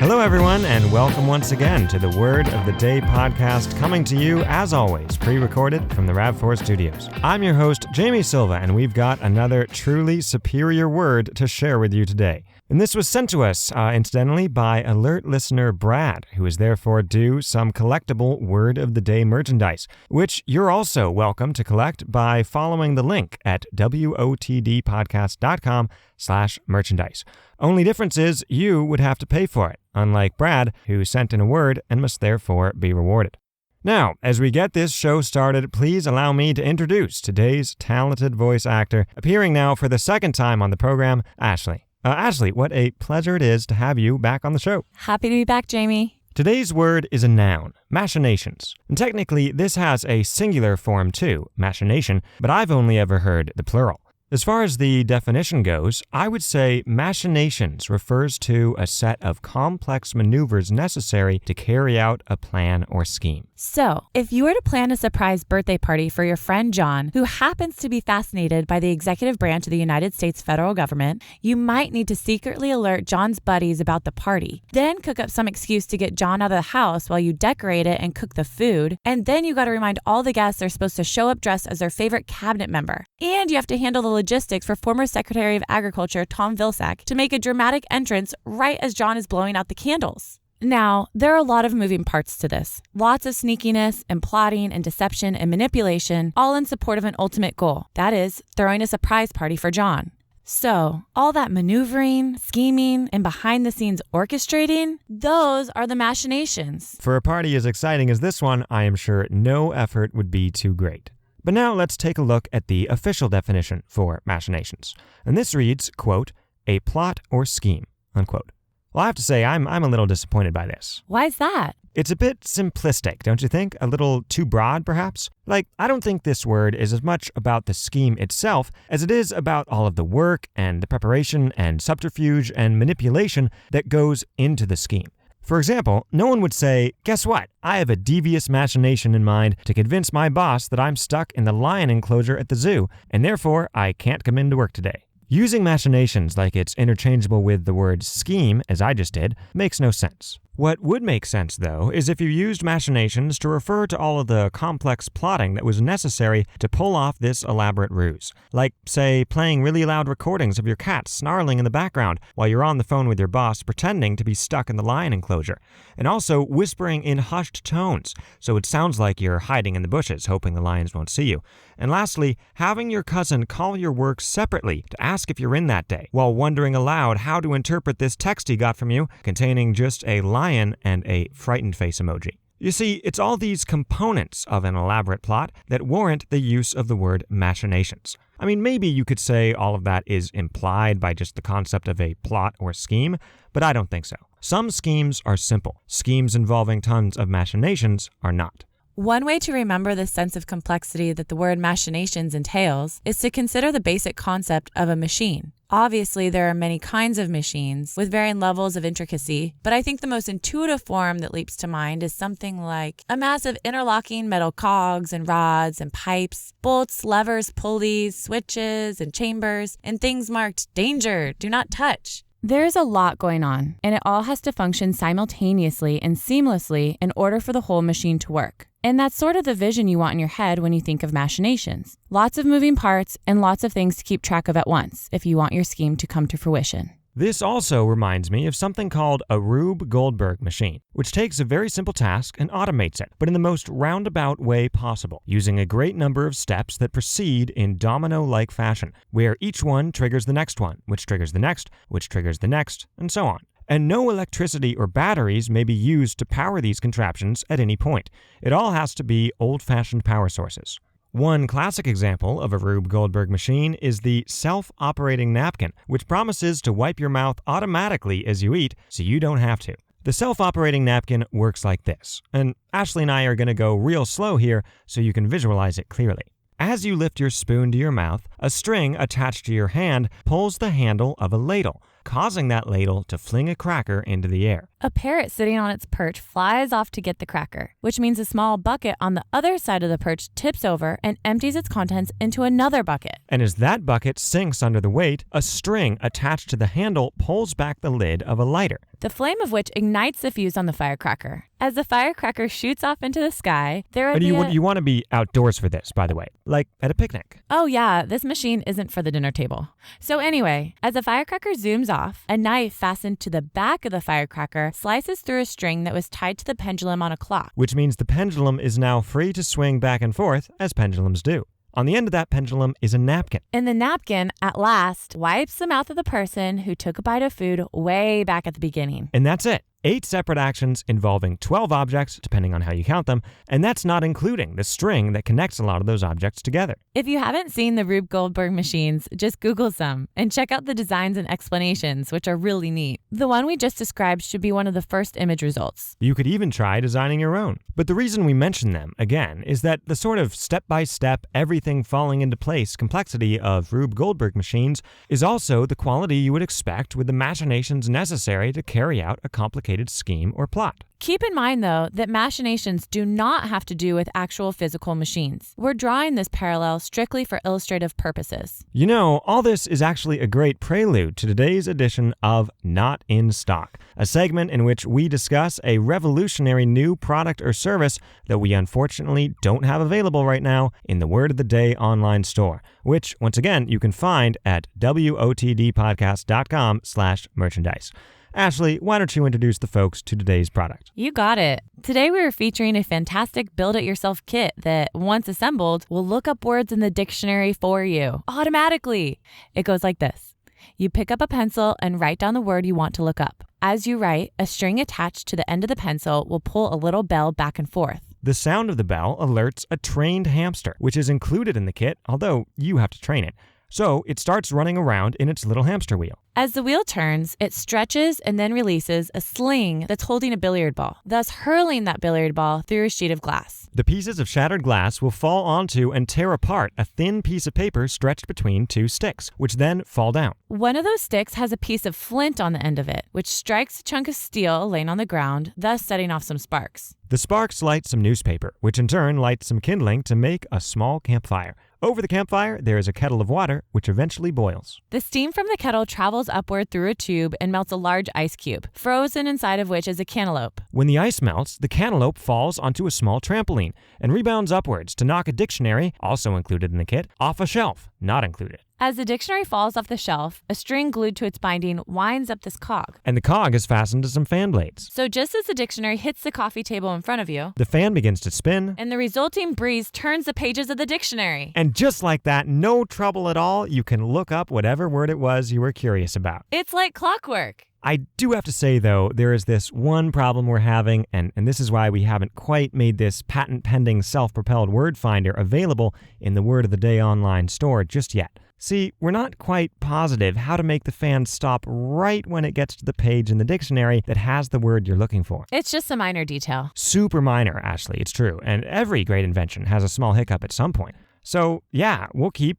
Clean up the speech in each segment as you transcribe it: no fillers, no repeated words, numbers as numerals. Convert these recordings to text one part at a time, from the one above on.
Hello, everyone, and welcome once again to the Word of the Day podcast, coming to you, as always, pre-recorded from the RAV4 studios. I'm your host, Jamie Silva, and we've got another truly superior word to share with you today. And this was sent to us, incidentally, by alert listener Brad, who is therefore due some collectible Word of the Day merchandise, which you're also welcome to collect by following the link at wotdpodcast.com/merchandise. Only difference is you would have to pay for it, unlike Brad, who sent in a word and must therefore be rewarded. Now, as we get this show started, please allow me to introduce today's talented voice actor, appearing now for the second time on the program, Ashley. Ashley, what a pleasure it is to have you back on the show. Happy to be back, Jamie. Today's word is a noun, machinations. And technically, this has a singular form too, machination, but I've only ever heard the plural. As far as the definition goes, I would say machinations refers to a set of complex maneuvers necessary to carry out a plan or scheme. So, if you were to plan a surprise birthday party for your friend John, who happens to be fascinated by the executive branch of the United States federal government, you might need to secretly alert John's buddies about the party, then cook up some excuse to get John out of the house while you decorate it and cook the food, and then you got to remind all the guests they're supposed to show up dressed as their favorite cabinet member. And you have to handle the logistics for former Secretary of Agriculture Tom Vilsack to make a dramatic entrance right as John is blowing out the candles. Now, there are a lot of moving parts to this. Lots of sneakiness and plotting and deception and manipulation, all in support of an ultimate goal. That is, throwing a surprise party for John. So, all that maneuvering, scheming, and behind-the-scenes orchestrating, those are the machinations. For a party as exciting as this one, I am sure no effort would be too great. But now let's take a look at the official definition for machinations. And this reads, quote, a plot or scheme, unquote. Well, I have to say, I'm a little disappointed by this. Why is that? It's a bit simplistic, don't you think? A little too broad, perhaps? Like, I don't think this word is as much about the scheme itself as it is about all of the work and the preparation and subterfuge and manipulation that goes into the scheme. For example, no one would say, guess what? I have a devious machination in mind to convince my boss that I'm stuck in the lion enclosure at the zoo, and therefore I can't come into work today. Using machinations like it's interchangeable with the word scheme, as I just did, makes no sense. What would make sense, though, is if you used machinations to refer to all of the complex plotting that was necessary to pull off this elaborate ruse. Like, say, playing really loud recordings of your cat snarling in the background while you're on the phone with your boss pretending to be stuck in the lion enclosure. And also whispering in hushed tones, so it sounds like you're hiding in the bushes, hoping the lions won't see you. And lastly, having your cousin call your work separately to ask if you're in that day, while wondering aloud how to interpret this text he got from you, containing just a lion and a frightened face emoji. You see, it's all these components of an elaborate plot that warrant the use of the word machinations. I mean, maybe you could say all of that is implied by just the concept of a plot or scheme, but I don't think so. Some schemes are simple. Schemes involving tons of machinations are not. One way to remember the sense of complexity that the word machinations entails is to consider the basic concept of a machine. Obviously, there are many kinds of machines with varying levels of intricacy, but I think the most intuitive form that leaps to mind is something like a mass of interlocking metal cogs and rods and pipes, bolts, levers, pulleys, switches, and chambers, and things marked danger, do not touch. There's a lot going on, and it all has to function simultaneously and seamlessly in order for the whole machine to work. And that's sort of the vision you want in your head when you think of machinations. Lots of moving parts and lots of things to keep track of at once if you want your scheme to come to fruition. This also reminds me of something called a Rube Goldberg machine, which takes a very simple task and automates it, but in the most roundabout way possible, using a great number of steps that proceed in domino-like fashion, where each one triggers the next one, which triggers the next, which triggers the next, and so on. And no electricity or batteries may be used to power these contraptions at any point. It all has to be old-fashioned power sources. One classic example of a Rube Goldberg machine is the self-operating napkin, which promises to wipe your mouth automatically as you eat so you don't have to. The self-operating napkin works like this, and Ashley and I are going to go real slow here so you can visualize it clearly. As you lift your spoon to your mouth, a string attached to your hand pulls the handle of a ladle, causing that ladle to fling a cracker into the air. A parrot sitting on its perch flies off to get the cracker, which means a small bucket on the other side of the perch tips over and empties its contents into another bucket. And as that bucket sinks under the weight, a string attached to the handle pulls back the lid of a lighter, the flame of which ignites the fuse on the firecracker. As the firecracker shoots off into the sky, there would you want to be outdoors for this, by the way, like at a picnic. Oh yeah, this machine isn't for the dinner table. So anyway, as the firecracker zooms off, a knife fastened to the back of the firecracker slices through a string that was tied to the pendulum on a clock. Which means the pendulum is now free to swing back and forth, as pendulums do. On the end of that pendulum is a napkin. And the napkin, at last, wipes the mouth of the person who took a bite of food way back at the beginning. And that's it. 8 separate actions involving 12 objects, depending on how you count them, and that's not including the string that connects a lot of those objects together. If you haven't seen the Rube Goldberg machines, just Google some and check out the designs and explanations, which are really neat. The one we just described should be one of the first image results. You could even try designing your own. But the reason we mention them, again, is that the sort of step-by-step, everything falling into place complexity of Rube Goldberg machines is also the quality you would expect with the machinations necessary to carry out a complicated scheme or plot. Keep in mind, though, that machinations do not have to do with actual physical machines. We're drawing this parallel strictly for illustrative purposes. You know, all this is actually a great prelude to today's edition of Not in Stock, a segment in which we discuss a revolutionary new product or service that we unfortunately don't have available right now in the Word of the Day online store, which, once again, you can find at wotdpodcast.com/merchandise. Ashley, why don't you introduce the folks to today's product? You got it. Today we are featuring a fantastic build-it-yourself kit that, once assembled, will look up words in the dictionary for you automatically. It goes like this. You pick up a pencil and write down the word you want to look up. As you write, a string attached to the end of the pencil will pull a little bell back and forth. The sound of the bell alerts a trained hamster, which is included in the kit, although you have to train it. So it starts running around in its little hamster wheel. As the wheel turns, it stretches and then releases a sling that's holding a billiard ball, thus hurling that billiard ball through a sheet of glass. The pieces of shattered glass will fall onto and tear apart a thin piece of paper stretched between 2 sticks, which then fall down. One of those sticks has a piece of flint on the end of it, which strikes a chunk of steel laying on the ground, thus setting off some sparks. The sparks light some newspaper, which in turn lights some kindling to make a small campfire. Over the campfire, there is a kettle of water, which eventually boils. The steam from the kettle travels upward through a tube and melts a large ice cube, frozen inside of which is a cantaloupe. When the ice melts, the cantaloupe falls onto a small trampoline and rebounds upwards to knock a dictionary, also included in the kit, off a shelf, not included. As the dictionary falls off the shelf, a string glued to its binding winds up this cog. And the cog is fastened to some fan blades. So just as the dictionary hits the coffee table in front of you, the fan begins to spin, and the resulting breeze turns the pages of the dictionary. And just like that, no trouble at all, you can look up whatever word it was you were curious about. It's like clockwork. I do have to say, though, there is this one problem we're having, and this is why we haven't quite made this patent-pending self-propelled word finder available in the Word of the Day online store just yet. See, we're not quite positive how to make the fan stop right when it gets to the page in the dictionary that has the word you're looking for. It's just a minor detail. Super minor, Ashley, it's true. And every great invention has a small hiccup at some point. So, yeah, we'll keep,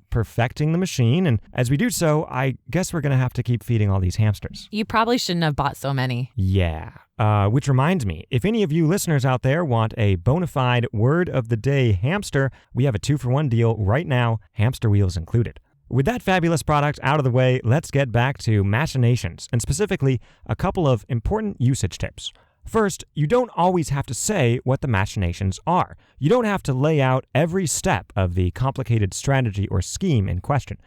perfecting the machine. And as we do so, I guess we're going to have to keep feeding all these hamsters. You probably shouldn't have bought so many. Yeah. Which reminds me, if any of you listeners out there want a bona fide Word of the Day hamster, we have a 2-for-1 deal right now, hamster wheels included. With that fabulous product out of the way, let's get back to machinations, and specifically a couple of important usage tips. First, you don't always have to say what the machinations are. You don't have to lay out every step of the complicated strategy or scheme in question.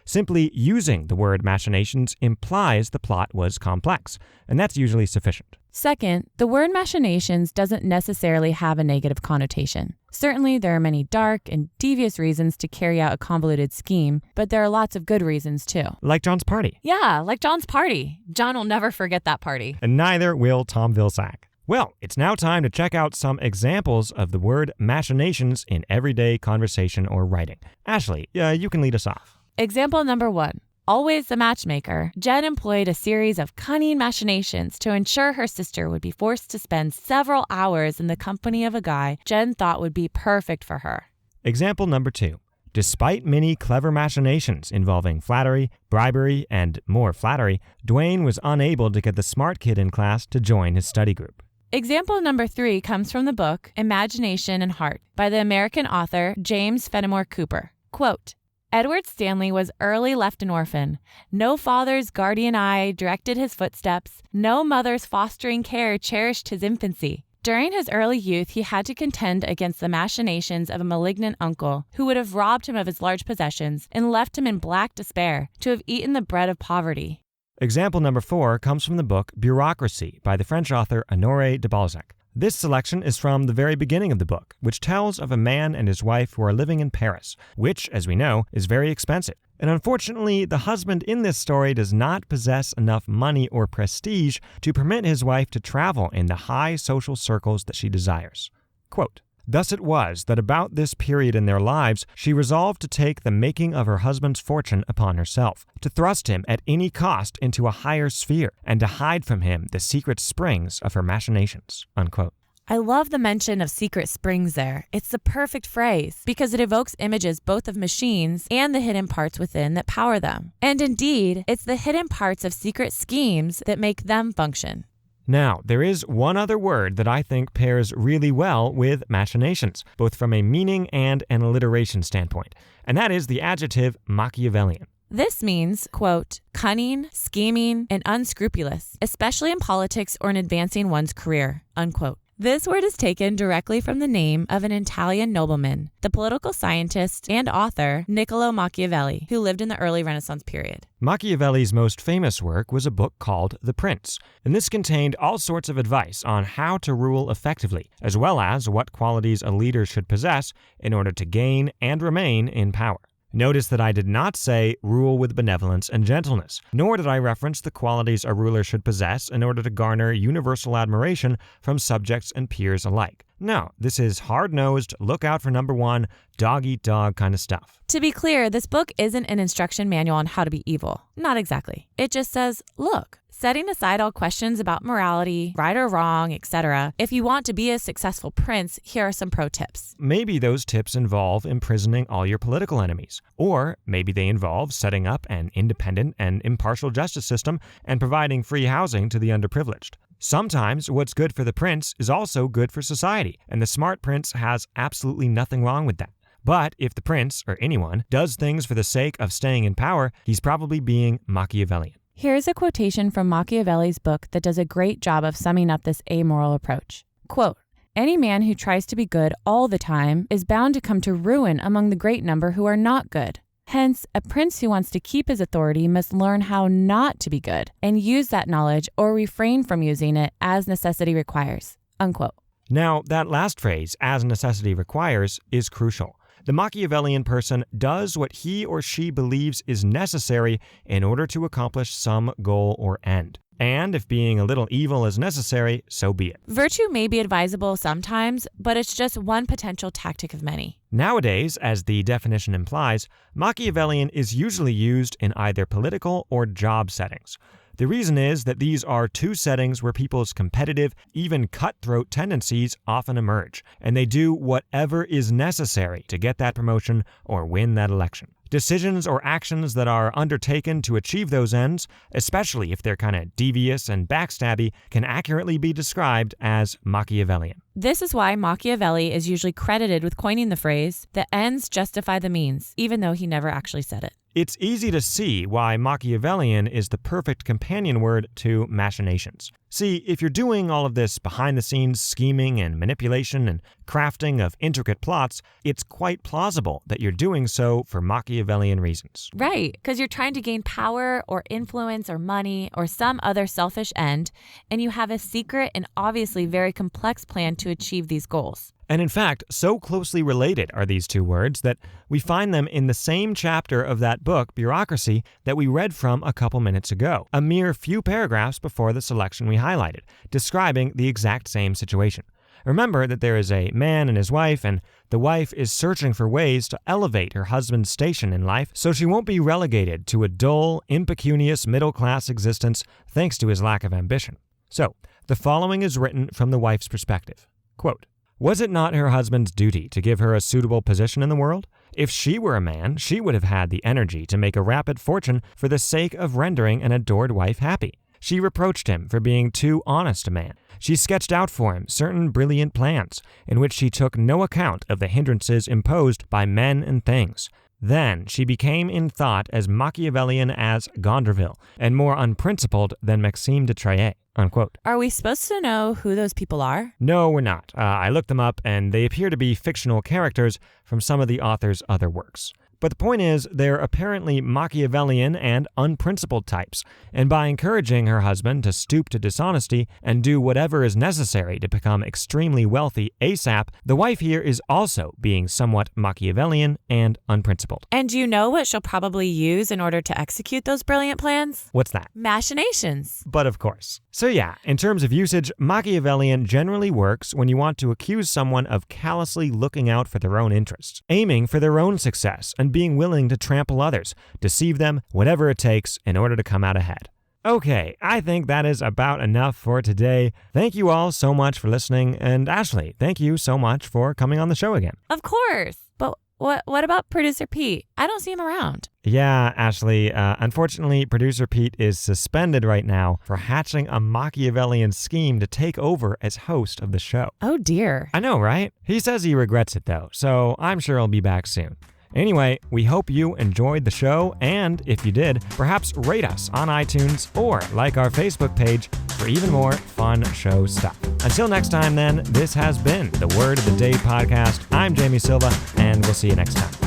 Simply using the word machinations implies the plot was complex, and that's usually sufficient. Second, the word machinations doesn't necessarily have a negative connotation. Certainly, there are many dark and devious reasons to carry out a convoluted scheme, but there are lots of good reasons too. Like John's party. Yeah, like John's party. John will never forget that party. And neither will Tom Vilsack. Well, it's now time to check out some examples of the word machinations in everyday conversation or writing. Ashley, you can lead us off. Example number 1. Always the matchmaker, Jen employed a series of cunning machinations to ensure her sister would be forced to spend several hours in the company of a guy Jen thought would be perfect for her. Example number 2. Despite many clever machinations involving flattery, bribery, and more flattery, Dwayne was unable to get the smart kid in class to join his study group. Example number 3 comes from the book Imagination and Heart by the American author James Fenimore Cooper. Quote, Edward Stanley was early left an orphan. No father's guardian eye directed his footsteps. No mother's fostering care cherished his infancy. During his early youth, he had to contend against the machinations of a malignant uncle who would have robbed him of his large possessions and left him in black despair to have eaten the bread of poverty. Example number 4 comes from the book Bureaucracy by the French author Honoré de Balzac. This selection is from the very beginning of the book, which tells of a man and his wife who are living in Paris, which, as we know, is very expensive. And unfortunately, the husband in this story does not possess enough money or prestige to permit his wife to travel in the high social circles that she desires. Quote, Thus it was that about this period in their lives, she resolved to take the making of her husband's fortune upon herself, to thrust him at any cost into a higher sphere, and to hide from him the secret springs of her machinations. Unquote. I love the mention of secret springs there. It's the perfect phrase because it evokes images both of machines and the hidden parts within that power them. And indeed, it's the hidden parts of secret schemes that make them function. Now, there is one other word that I think pairs really well with machinations, both from a meaning and an alliteration standpoint, and that is the adjective Machiavellian. This means, quote, cunning, scheming, and unscrupulous, especially in politics or in advancing one's career, unquote. This word is taken directly from the name of an Italian nobleman, the political scientist and author Niccolo Machiavelli, who lived in the early Renaissance period. Machiavelli's most famous work was a book called The Prince, and this contained all sorts of advice on how to rule effectively, as well as what qualities a leader should possess in order to gain and remain in power. Notice that I did not say rule with benevolence and gentleness, nor did I reference the qualities a ruler should possess in order to garner universal admiration from subjects and peers alike. No, this is hard-nosed, look out for number one, dog-eat-dog kind of stuff. To be clear, this book isn't an instruction manual on how to be evil. Not exactly. It just says, look, setting aside all questions about morality, right or wrong, etc., if you want to be a successful prince, here are some pro tips. Maybe those tips involve imprisoning all your political enemies. Or maybe they involve setting up an independent and impartial justice system and providing free housing to the underprivileged. Sometimes what's good for the prince is also good for society, and the smart prince has absolutely nothing wrong with that. But if the prince, or anyone, does things for the sake of staying in power, he's probably being Machiavellian. Here's a quotation from Machiavelli's book that does a great job of summing up this amoral approach. Quote, any man who tries to be good all the time is bound to come to ruin among the great number who are not good. Hence, a prince who wants to keep his authority must learn how not to be good and use that knowledge or refrain from using it as necessity requires. Unquote. Now, that last phrase, as necessity requires, is crucial. The Machiavellian person does what he or she believes is necessary in order to accomplish some goal or end. And if being a little evil is necessary, so be it. Virtue may be advisable sometimes, but it's just one potential tactic of many. Nowadays, as the definition implies, Machiavellian is usually used in either political or job settings. The reason is that these are two settings where people's competitive, even cutthroat tendencies often emerge, and they do whatever is necessary to get that promotion or win that election. Decisions or actions that are undertaken to achieve those ends, especially if they're kind of devious and backstabby, can accurately be described as Machiavellian. This is why Machiavelli is usually credited with coining the phrase, the ends justify the means, even though he never actually said it. It's easy to see why Machiavellian is the perfect companion word to machinations. See, if you're doing all of this behind-the-scenes scheming and manipulation and crafting of intricate plots, it's quite plausible that you're doing so for Machiavellian reasons. Right, because you're trying to gain power or influence or money or some other selfish end, and you have a secret and obviously very complex plan to achieve these goals. And in fact, so closely related are these two words that we find them in the same chapter of that book, Bureaucracy, that we read from a couple minutes ago, a mere few paragraphs before the selection we highlighted, describing the exact same situation. Remember that there is a man and his wife, and the wife is searching for ways to elevate her husband's station in life so she won't be relegated to a dull, impecunious middle-class existence thanks to his lack of ambition. So, the following is written from the wife's perspective. Quote, was it not her husband's duty to give her a suitable position in the world? If she were a man, she would have had the energy to make a rapid fortune for the sake of rendering an adored wife happy. She reproached him for being too honest a man. She sketched out for him certain brilliant plans, in which she took no account of the hindrances imposed by men and things. Then she became in thought as Machiavellian as Gondreville, and more unprincipled than Maxime de Trailles." Unquote. Are we supposed to know who those people are? No, we're not. I looked them up, and they appear to be fictional characters from some of the author's other works. But the point is, they're apparently Machiavellian and unprincipled types, and by encouraging her husband to stoop to dishonesty and do whatever is necessary to become extremely wealthy ASAP, the wife here is also being somewhat Machiavellian and unprincipled. And you know what she'll probably use in order to execute those brilliant plans? What's that? Machinations. But of course. So yeah, in terms of usage, Machiavellian generally works when you want to accuse someone of callously looking out for their own interests, aiming for their own success, and being willing to trample others, deceive them, whatever it takes in order to come out ahead. Okay, I think that is about enough for today. Thank you all so much for listening, and Ashley, thank you so much for coming on the show again. Of course. But what about Producer Pete? I don't see him around. Yeah, Ashley, unfortunately, Producer Pete is suspended right now for hatching a Machiavellian scheme to take over as host of the show. Oh dear. I know, right? He says he regrets it though, so I'm sure he'll be back soon. Anyway, we hope you enjoyed the show, and if you did, perhaps rate us on iTunes or like our Facebook page for even more fun show stuff. Until next time then, this has been the Word of the Day podcast. I'm Jamie Silva, and we'll see you next time.